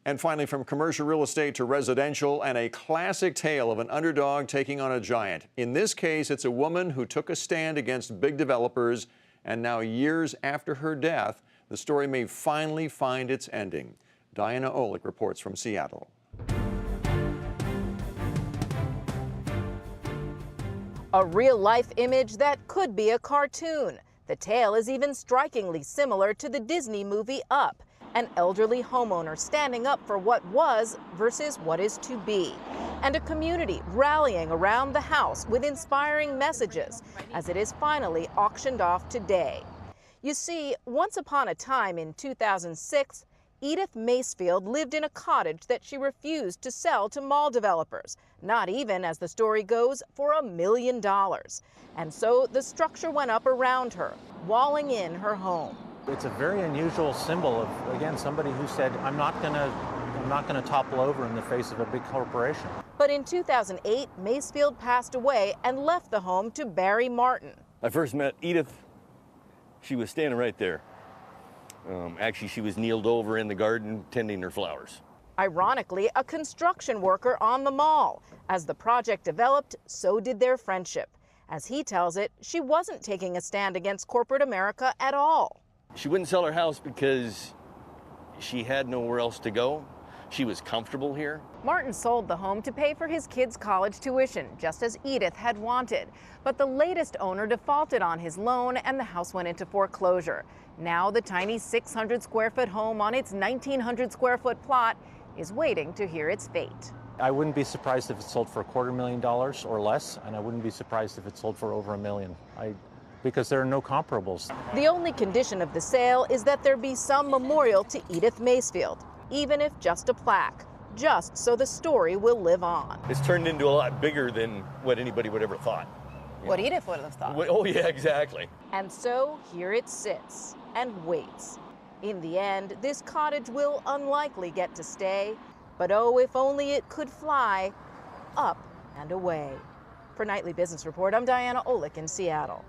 And finally, from commercial real estate to residential, and a classic tale of an underdog taking on a giant. In this case, it's a woman who took a stand against big developers, and now years after her death, the story may finally find its ending. Diana Olick reports from Seattle. A real-life image that could be a cartoon. The tale is even strikingly similar to the Disney movie Up, an elderly homeowner standing up for what was versus what is to be, and a community rallying around the house with inspiring messages as it is finally auctioned off today. You see, once upon a time in 2006, Edith Macefield lived in a cottage that she refused to sell to mall developers, not even, as the story goes, for $1 million. And so the structure went up around her, walling in her home. It's a very unusual symbol of, again, somebody who said, I'm not going to topple over in the face of a big corporation. But in 2008, Macefield passed away and left the home to Barry Martin. I first met Edith. She was standing right there. Actually, she was kneeled over in the garden tending her flowers. Ironically, a construction worker on the mall. As the project developed, so did their friendship. As he tells it, she wasn't taking a stand against corporate America at all. She wouldn't sell her house because she had nowhere else to go. She was comfortable here. Martin sold the home to pay for his kids' college tuition, just as Edith had wanted. But the latest owner defaulted on his loan and the house went into foreclosure. Now the tiny 600 square foot home on its 1,900 square foot plot is waiting to hear its fate. I wouldn't be surprised if it sold for $250,000 or less, and I wouldn't be surprised if it sold for over $1 million. Because there are no comparables. The only condition of the sale is that there be some memorial to Edith Macefield, even if just a plaque, just so the story will live on. It's turned into a lot bigger than what anybody would ever thought. What Edith would have thought. Oh yeah, exactly. And so here it sits and waits. In the end, this cottage will unlikely get to stay, but oh, if only it could fly up and away. For Nightly Business Report, I'm Diana Olick in Seattle.